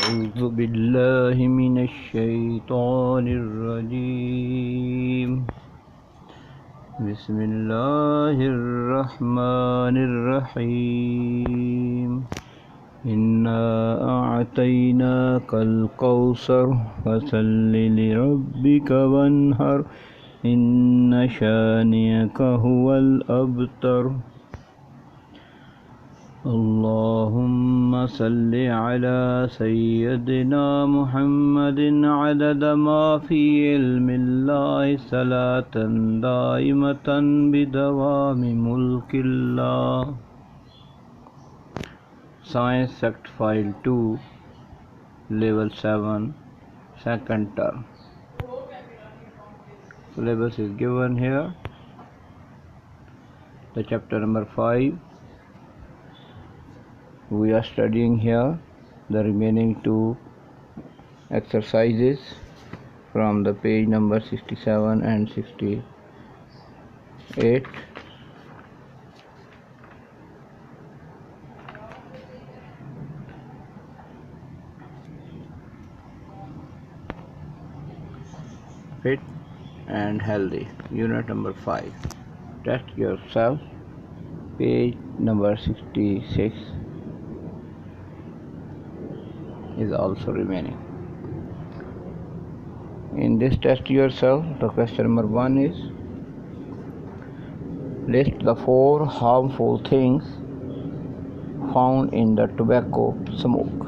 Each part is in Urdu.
أعوذ بالله من الشيطان الرجيم. بسم الله الرحمن الرحيم. إنا أعطيناك الكوثر فصل لربك وانحر إن شانئك هو الأبتر. اللهم صل على سيدنا محمد عدد ما في علم الله صلاة دائمة بدوام ملك الله. Science Sect File 2 Level 7 Second Term. Syllabus is given here. The chapter number 5. We are studying here the remaining two exercises from the page number 67 and 68. Fit and healthy, unit number 5. Test yourself, page number 66 is also remaining. In this test yourself, the question number 1 is list the 4 harmful things found in the tobacco smoke.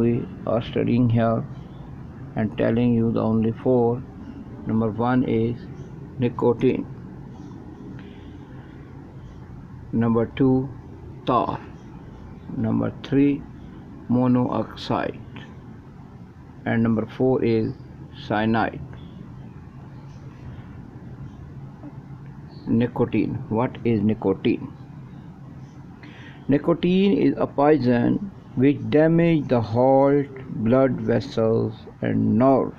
we are studying here and telling you the only 4. Number 1 is nicotine. Number 2, tar. Number 3, monoxide. And number 4 is cyanide. Nicotine. What is nicotine? Nicotine is a poison which damage the heart, blood vessels and nerves.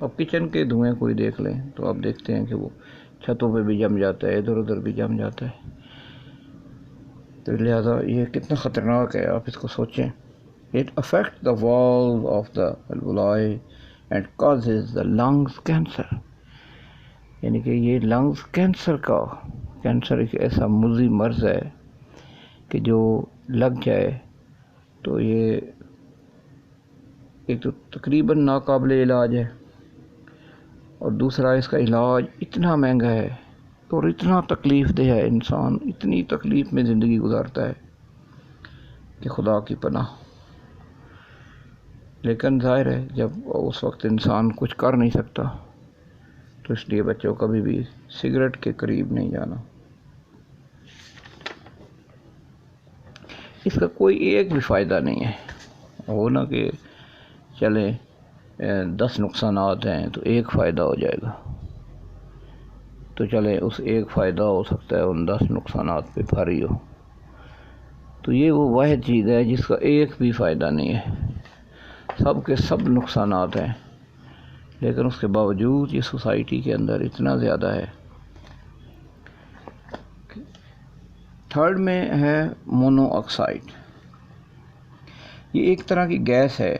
اب کچن کے دھوئیں کوئی دیکھ لیں تو آپ دیکھتے ہیں کہ وہ چھتوں پہ بھی جم جاتا ہے، ادھر ادھر بھی جم جاتا ہے. تو لہٰذا یہ کتنا خطرناک ہے، آپ اس کو سوچیں. It affects the wall of the alveoli and causes the lungs cancer. یعنی کہ یہ لنگز کینسر ایک ایسا مضر مرض ہے کہ جو لگ جائے تو یہ ایک تو تقریباً ناقابل علاج ہے، اور دوسرا اس کا علاج اتنا مہنگا ہے اور اتنا تکلیف دہ ہے، انسان اتنی تکلیف میں زندگی گزارتا ہے کہ خدا کی پناہ. لیکن ظاہر ہے جب اس وقت انسان کچھ کر نہیں سکتا تو اس لیے بچوں کبھی بھی سگریٹ کے قریب نہیں جانا. اس کا کوئی ایک بھی فائدہ نہیں ہے. وہ نہ کہ چلیں 10 نقصانات ہیں تو ایک فائدہ ہو جائے گا، تو چلیں اس ایک فائدہ ہو سکتا ہے ان 10 نقصانات پہ بھاری ہو. تو یہ وہ واحد چیز ہے جس کا ایک بھی فائدہ نہیں ہے، سب کے سب نقصانات ہیں، لیکن اس کے باوجود یہ سوسائٹی کے اندر اتنا زیادہ ہے. تھرڈ میں ہے مونو آکسائڈ. یہ ایک طرح کی گیس ہے،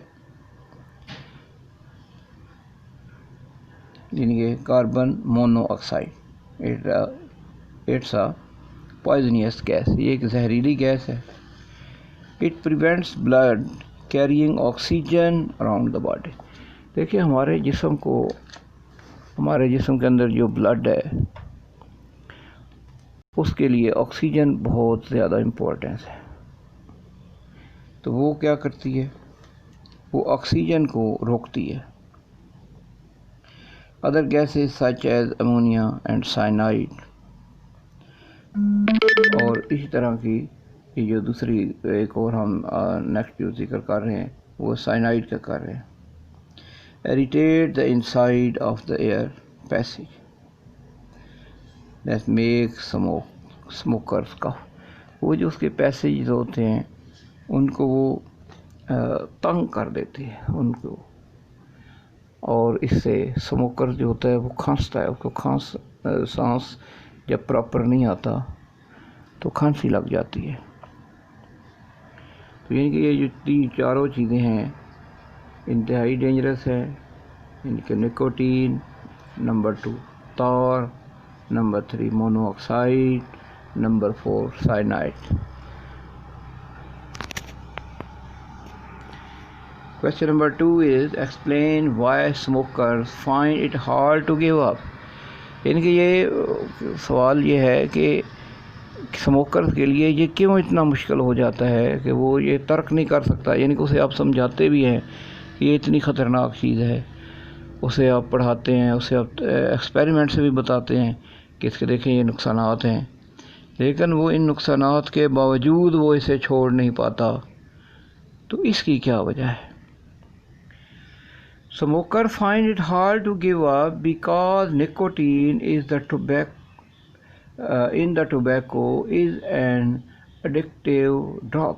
یعنی کہ carbon monoxide. It's a poisonous gas. یہ ایک زہریلی گیس ہے. It prevents blood carrying oxygen around the body. دیکھیے ہمارے جسم کے اندر جو بلڈ ہے اس کے لیے آکسیجن بہت زیادہ امپورٹنس ہے. تو وہ کیا کرتی ہے؟ وہ آکسیجن کو روکتی ہے. Other gases such as ammonia and cyanide, اور اسی طرح کی یہ جو دوسری ایک اور ہم نیکسٹ جو ذکر کر رہے ہیں وہ سائنائڈ کا کر رہے ہیں. irritate the inside of the air passage that make smokers cough. وہ جو اس کے پیسیج ہوتے ہیں ان کو وہ تنگ کر دیتے ہیں ان کو، اور اس سے اسموکر جو ہوتا ہے وہ کھانستا ہے. اس کو سانس جب پراپر نہیں آتا تو کھانسی لگ جاتی ہے. تو یعنی کہ یہ جو چاروں چیزیں ہیں انتہائی ڈینجرس ہے. یعنی کہ نکوٹین، نمبر 2 تار، number 3 mono oxide, number 4 سائنائڈ. Question number 2 is explain why smokers find it hard to give up. یعنی کہ یہ سوال یہ ہے کہ اسموکر کے لیے یہ کیوں اتنا مشکل ہو جاتا ہے کہ وہ یہ ترک نہیں کر سکتا. یعنی کہ اسے آپ سمجھاتے بھی ہیں کہ یہ اتنی خطرناک چیز ہے، اسے آپ پڑھاتے ہیں، اسے آپ ایکسپیریمنٹ سے بھی بتاتے ہیں کہ اس کے دیکھیں یہ نقصانات ہیں، لیکن وہ ان نقصانات کے باوجود وہ اسے چھوڑ نہیں پاتا. تو اس کی کیا وجہ ہے؟ Smokers find it hard to give up because nicotine is in the tobacco is an addictive drug.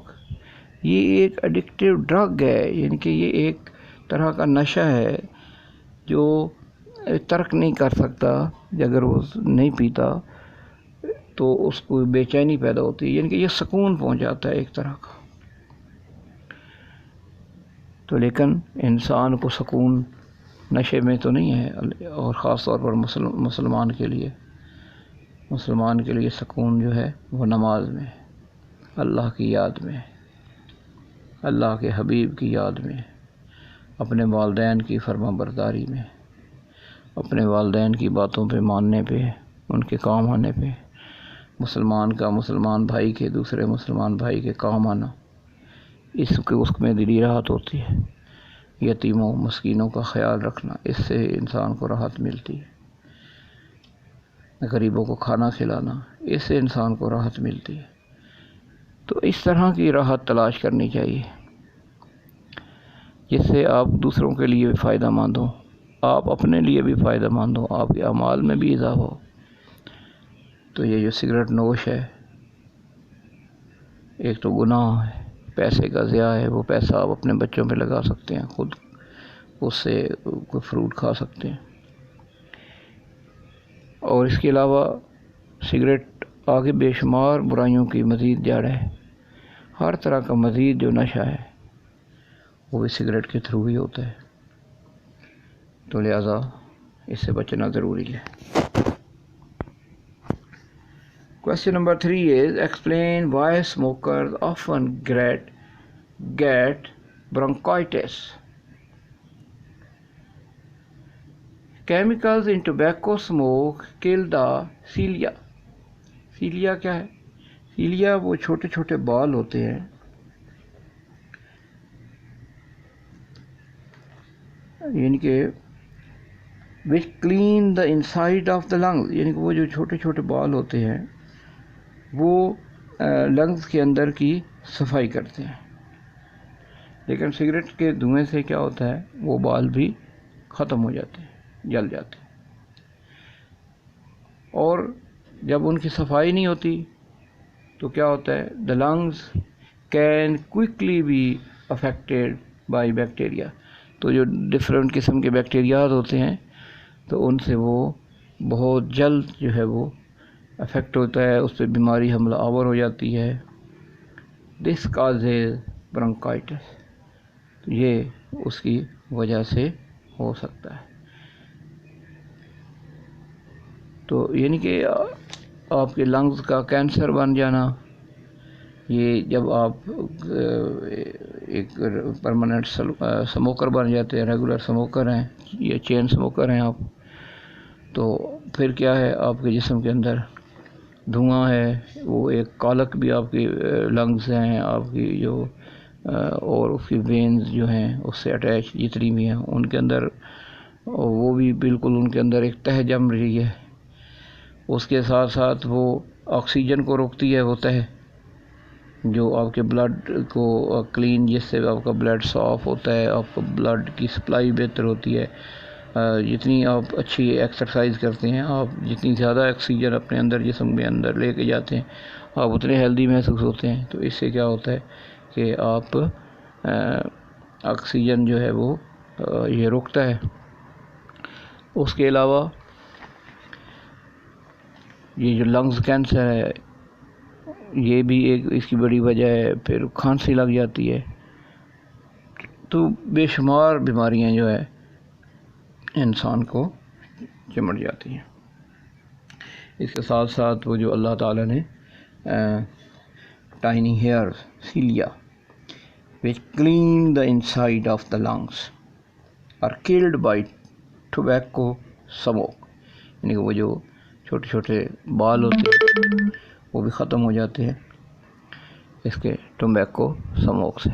یہ ایک ایڈکٹیو ڈرگ ہے، یعنی کہ یہ ایک طرح کا نشہ ہے جو ترک نہیں کر سکتا. اگر وہ نہیں پیتا تو اس کو بے چینی پیدا ہوتی ہے، یعنی کہ یہ سکون پہنچ جاتا ہے ایک طرح کا. تو لیکن انسان کو سکون نشے میں تو نہیں ہے، اور خاص طور پر مسلمان کے لیے سکون جو ہے وہ نماز میں، اللہ کی یاد میں، اللہ کے حبیب کی یاد میں، اپنے والدین کی فرما برداری میں، اپنے والدین کی باتوں پہ ماننے پہ، ان کے کام آنے پہ، مسلمان بھائی کے دوسرے مسلمان بھائی کے کام آنا، اس میں دلی راحت ہوتی ہے. یتیموں مسکینوں کا خیال رکھنا، اس سے انسان کو راحت ملتی ہے. غریبوں کو کھانا کھلانا، اس سے انسان کو راحت ملتی ہے. تو اس طرح کی راحت تلاش کرنی چاہیے جس سے آپ دوسروں کے لیے بھی فائدہ مند ہو، آپ اپنے لیے بھی فائدہ مند ہو، آپ کے اعمال میں بھی اضافہ ہو. تو یہ جو سگریٹ نوش ہے ایک تو گناہ ہے، پیسے کا ضیاع ہے. وہ پیسہ آپ اپنے بچوں پہ لگا سکتے ہیں، خود اس سے کوئی فروٹ کھا سکتے ہیں. اور اس کے علاوہ سگریٹ آگے بے شمار برائیوں کی مزید جڑ ہے. ہر طرح کا مزید جو نشہ ہے وہ بھی سگریٹ کے تھرو ہی ہوتا ہے، تو لہٰذا اس سے بچنا ضروری ہے. Question number 3 is explain why smokers often get bronchitis. Chemicals in tobacco smoke kill the cilia. Cilia کیا ہے؟ cilia وہ چھوٹے چھوٹے بال ہوتے ہیں یعنی کہ which clean the inside of the lungs، یعنی کہ وہ جو چھوٹے چھوٹے بال ہوتے ہیں وہ لنگز کے اندر کی صفائی کرتے ہیں. لیکن سگریٹ کے دھوئیں سے کیا ہوتا ہے، وہ بال بھی ختم ہو جاتے ہیں، جل جاتے ہیں. اور جب ان کی صفائی نہیں ہوتی تو کیا ہوتا ہے، the lungs can quickly be affected by bacteria. تو جو ڈفرینٹ قسم کے بیکٹیریاز ہوتے ہیں تو ان سے وہ بہت جلد جو ہے وہ افیکٹ ہوتا ہے، اس پہ بیماری حملہ آور ہو جاتی ہے. دس causes bronchitis. یہ اس کی وجہ سے ہو سکتا ہے. تو یعنی کہ آپ کے لنگز کا کینسر بن جانا، یہ جب آپ ایک پرماننٹ سموکر بن جاتے ہیں، ریگولر سموکر ہیں یا چین سموکر ہیں آپ، تو پھر کیا ہے، آپ کے جسم کے اندر دھواں ہے، وہ ایک کالک بھی آپ کی لنگز ہیں، آپ کی جو اور اس کی وینز جو ہیں اس سے اٹیچ جتنی بھی ہیں ان کے اندر، وہ بھی بالکل ان کے اندر ایک تہ جم رہی ہے. اس کے ساتھ ساتھ وہ آکسیجن کو روکتی ہے، وہ تہ جو آپ کے بلڈ کو کلین، جس سے آپ کا بلڈ صاف ہوتا ہے، آپ کو بلڈ کی سپلائی بہتر ہوتی ہے. جتنی آپ اچھی ایکسرسائز کرتے ہیں، آپ جتنی زیادہ آکسیجن اپنے اندر جسم میں اندر لے کے جاتے ہیں، آپ اتنے ہیلدی محسوس ہوتے ہیں. تو اس سے کیا ہوتا ہے کہ آپ آکسیجن جو ہے وہ یہ روکتا ہے. اس کے علاوہ یہ جو لنگز کینسر ہے یہ بھی ایک اس کی بڑی وجہ ہے. پھر کھانسی لگ جاتی ہے. تو بے شمار بیماریاں جو ہے انسان کو چمٹ جاتی ہیں. اس کے ساتھ ساتھ وہ جو اللہ تعالیٰ نے tiny hair cilia which clean the inside of the lungs are killed by tobacco smoke، یعنی کہ وہ جو چھوٹے چھوٹے بال ہوتے ہیں وہ بھی ختم ہو جاتے ہیں اس کے ٹمبیکو سموک سے.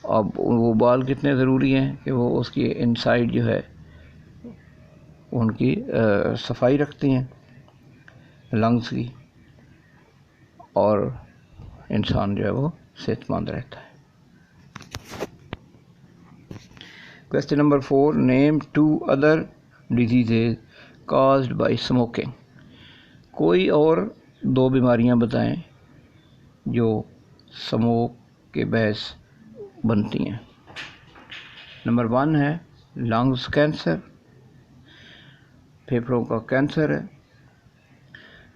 اب وہ بال کتنے ضروری ہیں کہ وہ اس کی انسائڈ جو ہے ان کی صفائی رکھتی ہیں لنگس کی، اور انسان جو ہے وہ صحت مند رہتا ہے. Question number 4 name 2 other diseases caused by smoking. کوئی اور 2 بیماریاں بتائیں جو سموک کے باعث بنتی ہیں. نمبر 1 ہے لنگز کینسر، پھیپھڑوں کا کینسر ہے.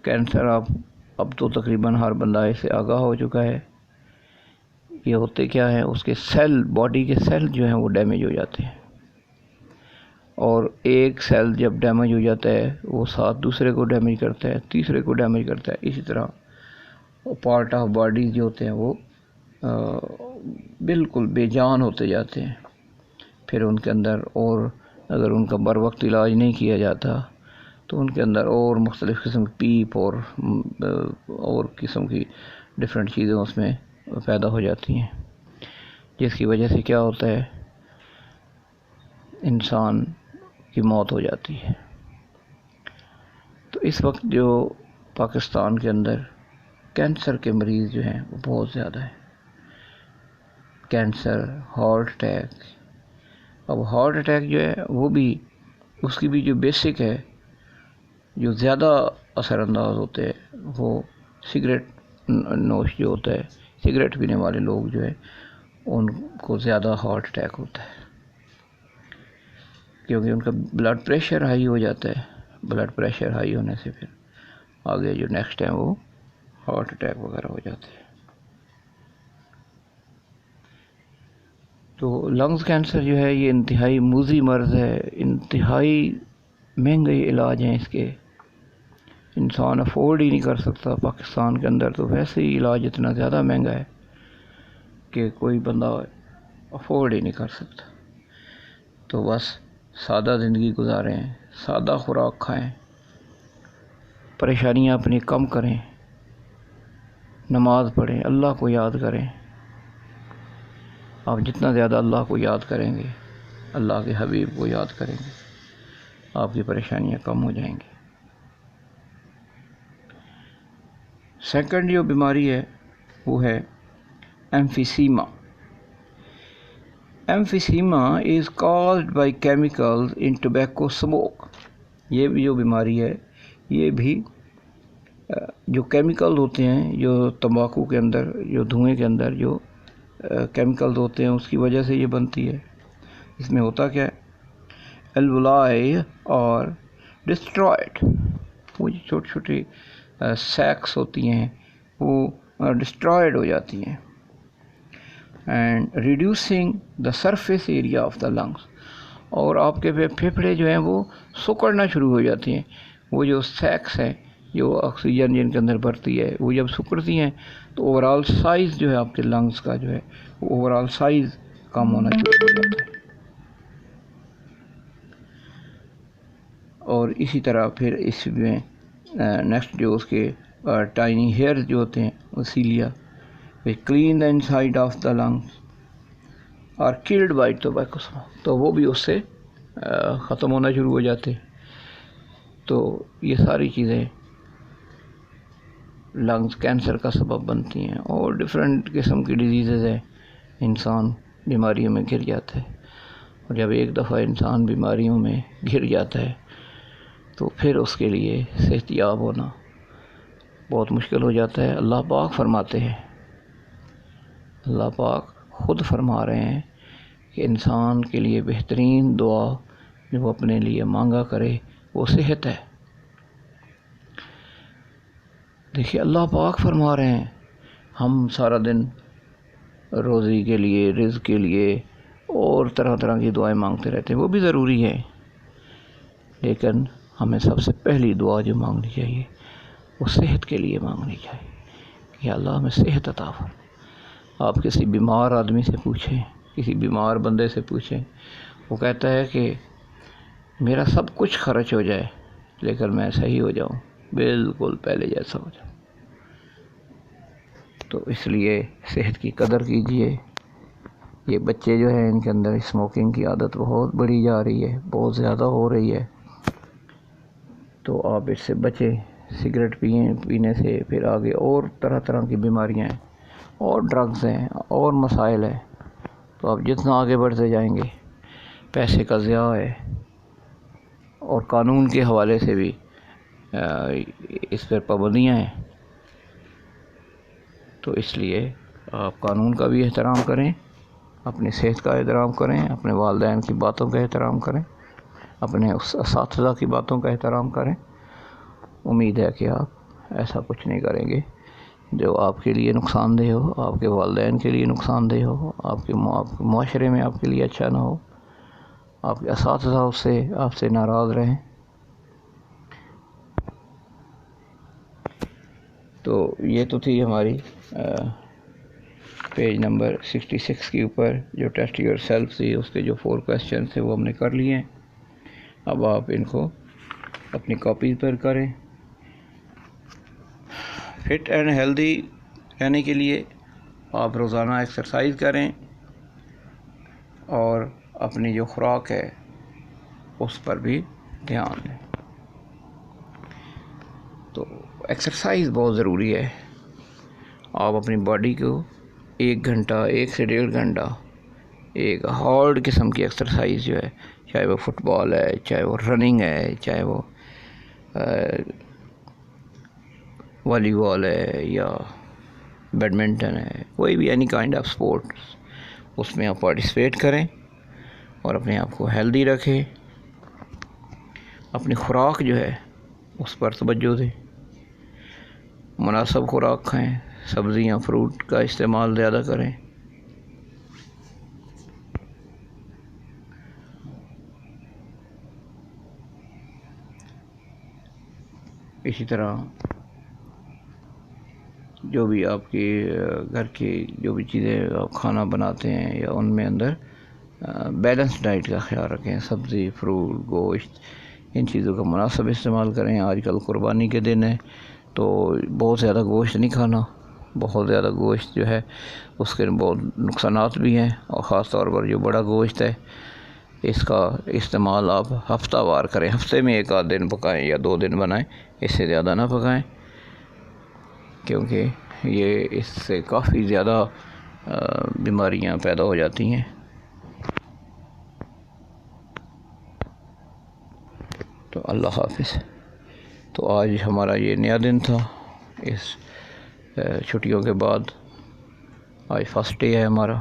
کینسر اب تو تقریباً ہر بندہ اس سے آگاہ ہو چکا ہے. یہ ہوتے کیا ہیں، اس کے سیل، باڈی کے سیل جو ہیں وہ ڈیمیج ہو جاتے ہیں، اور ایک سیل جب ڈیمیج ہو جاتا ہے وہ ساتھ دوسرے کو ڈیمیج کرتا ہے، تیسرے کو ڈیمیج کرتا ہے. اسی طرح پارٹ آف باڈی جو ہوتے ہیں وہ بالکل بے جان ہوتے جاتے ہیں. پھر ان کے اندر، اور اگر ان کا بر وقت علاج نہیں کیا جاتا تو ان کے اندر اور مختلف قسم کی پیپ اور قسم کی ڈفرینٹ چیزیں اس میں پیدا ہو جاتی ہیں، جس کی وجہ سے کیا ہوتا ہے، انسان کی موت ہو جاتی ہے. تو اس وقت جو پاکستان کے اندر کینسر کے مریض جو ہیں وہ بہت زیادہ ہیں. Cancer, heart attack. اب ہارٹ اٹیک جو ہے وہ بھی، اس کی بھی جو بیسک ہے، جو زیادہ اثر انداز ہوتے ہیں وہ سگریٹ نوش جو ہوتا ہے، سگریٹ پینے والے لوگ جو ہے ان کو زیادہ ہارٹ اٹیک ہوتا ہے. کیونکہ ان کا بلڈ پریشر ہائی ہو جاتا ہے. بلڈ پریشر ہائی ہونے سے پھر آگے جو نیکسٹ ہے وہ ہارٹ اٹیک وغیرہ ہو جاتے ہیں. تو لنگز کینسر جو ہے یہ انتہائی موذی مرض ہے، انتہائی مہنگے علاج ہیں اس کے، انسان افورڈ ہی نہیں کر سکتا. پاکستان کے اندر تو ویسے ہی علاج اتنا زیادہ مہنگا ہے کہ کوئی بندہ افورڈ ہی نہیں کر سکتا. تو بس سادہ زندگی گزاریں، سادہ خوراک کھائیں، پریشانیاں اپنی کم کریں، نماز پڑھیں، اللہ کو یاد کریں. آپ جتنا زیادہ اللہ کو یاد کریں گے، اللہ کے حبیب کو یاد کریں گے، آپ کی پریشانیاں کم ہو جائیں گی. سیکنڈ جو بیماری ہے وہ ہے emphysema. Emphysema is caused by chemicals in tobacco smoke. یہ بھی جو بیماری ہے یہ بھی جو کیمیکل ہوتے ہیں، جو تمباکو کے اندر، جو دھوئیں کے اندر جو کیمیکلز ہوتے ہیں اس کی وجہ سے یہ بنتی ہے. اس میں ہوتا کیا ہے، الولائی اور ڈسٹرائڈ، وہ چھوٹی چھوٹی سیکس ہوتی ہیں وہ ڈسٹرائڈ ہو جاتی ہیں. And reducing the surface area of the lungs, اور آپ کے پھیپھڑے جو ہیں وہ سکڑنا شروع ہو جاتی ہیں. وہ جو سیکس ہیں جو آکسیجن جن کے اندر بھرتی ہے وہ جب سکڑتی ہیں تو اوور آل سائز جو ہے آپ کے لنگس کا جو ہے وہ اوور آل سائز کم ہونا شروع ہو جاتا ہے. اور اسی طرح پھر اس میں نیکسٹ جو اس کے ٹائنی ہیئرز جو ہوتے ہیں وہ cilia clean the inside of the lungs اور کلڈ بائی ٹوبیکو، تو وہ بھی اس سے ختم ہونا شروع ہو جاتے. تو یہ ساری چیزیں لنگز کینسر کا سبب بنتی ہیں. اور ڈفرینٹ قسم کی ڈیزیزز ہیں، انسان بیماریوں میں گر جاتا ہے. اور جب ایک دفعہ انسان بیماریوں میں گر جاتا ہے تو پھر اس کے لیے صحت یاب ہونا بہت مشکل ہو جاتا ہے. اللہ پاک فرماتے ہیں، اللہ پاک خود فرما رہے ہیں کہ انسان کے لیے بہترین دعا جو وہ اپنے لیے مانگا کرے وہ صحت ہے. دیکھیے اللہ پاک فرما رہے ہیں، ہم سارا دن روزی کے لیے، رزق کے لیے اور طرح طرح کی دعائیں مانگتے رہتے ہیں، وہ بھی ضروری ہے، لیکن ہمیں سب سے پہلی دعا جو مانگنی چاہیے وہ صحت کے لیے مانگنی چاہیے کہ اللہ ہمیں صحت عطا فرما. آپ کسی بیمار آدمی سے پوچھیں، کسی بیمار بندے سے پوچھیں، وہ کہتا ہے کہ میرا سب کچھ خرچ ہو جائے لیکن میں صحیح ہو جاؤں، بالکل پہلے جیسا ہو جاؤں. تو اس لیے صحت کی قدر کیجیے. یہ بچے جو ہیں ان کے اندر اسموکنگ کی عادت بہت بڑھی جا رہی ہے، بہت زیادہ ہو رہی ہے، تو آپ اس سے بچیں. سگریٹ پینے سے پھر آگے اور طرح طرح کی بیماریاں ہیں اور ڈرگز ہیں اور مسائل ہیں. تو آپ جتنا آگے بڑھتے جائیں گے پیسے کا ضیاع ہے، اور قانون کے حوالے سے بھی اس پر پابندیاں ہیں. تو اس لیے آپ قانون کا بھی احترام کریں، اپنی صحت کا احترام کریں، اپنے والدین کی باتوں کا احترام کریں، اپنے اساتذہ کی باتوں کا احترام کریں. امید ہے کہ آپ ایسا کچھ نہیں کریں گے جو آپ کے لیے نقصان دہ ہو، آپ کے والدین کے لیے نقصان دہ ہو، آپ کے معاشرے میں آپ کے لیے اچھا نہ ہو، آپ کے اساتذہ آپ سے ناراض رہیں. تو یہ تو تھی ہماری پیج نمبر 66 کے اوپر جو ٹیسٹ یور سیلف تھی، اس کے جو 4 کویسچن تھے وہ ہم نے کر لیے ہیں. اب آپ ان کو اپنی کاپیز پر کریں. فٹ اینڈ ہیلدی رہنے کے لیے آپ روزانہ ایکسرسائز کریں اور اپنی جو خوراک ہے اس پر بھی دھیان دیں. تو ایکسرسائز بہت ضروری ہے. آپ اپنی باڈی کو 1 گھنٹہ، 1 سے 1.5 گھنٹہ ایک ہارڈ قسم کی ایکسرسائز جو ہے، چاہے وہ فٹ بال ہے، چاہے وہ رننگ ہے، چاہے وہ والی بال ہے یا بیڈمنٹن ہے، کوئی بھی اینی کائنڈ آف اسپورٹس، اس میں آپ پارٹیسپیٹ کریں اور اپنے آپ کو ہیلدی رکھیں. اپنی خوراک جو ہے اس پر توجہ دیں، مناسب خوراک کھائیں، سبزیاں فروٹ کا استعمال زیادہ کریں۔ اسی طرح جو بھی آپ کے گھر کی جو بھی چیزیں آپ کھانا بناتے ہیں یا ان میں اندر بیلنس ڈائٹ کا خیال رکھیں، سبزی، فروٹ، گوشت، ان چیزوں کا مناسب استعمال کریں۔ آج کل قربانی کے دن ہے تو بہت زیادہ گوشت نہیں کھانا، بہت زیادہ گوشت جو ہے اس کے بہت نقصانات بھی ہیں، اور خاص طور پر جو بڑا گوشت ہے اس کا استعمال آپ ہفتہ وار کریں، ہفتے میں 1 آدھ دن پکائیں یا 2 دن بنائیں، اس سے زیادہ نہ پکائیں، کیونکہ یہ اس سے کافی زیادہ بیماریاں پیدا ہو جاتی ہیں۔ تو اللہ حافظ۔ تو آج ہمارا یہ نیا دن تھا، اس چھٹیوں کے بعد آج فرسٹ ڈے ہے ہمارا،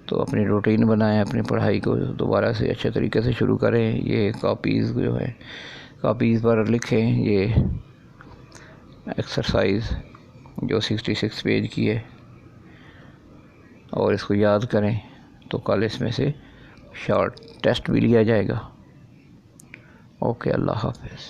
تو اپنی روٹین بنائیں، اپنی پڑھائی کو دوبارہ سے اچھے طریقے سے شروع کریں۔ یہ کاپیز جو ہے کاپیز پر لکھیں یہ ایکسرسائز جو 66 پیج کی ہے، اور اس کو یاد کریں، تو کل اس میں سے شارٹ ٹیسٹ بھی لیا جائے گا۔ اوکے، اللہ حافظ۔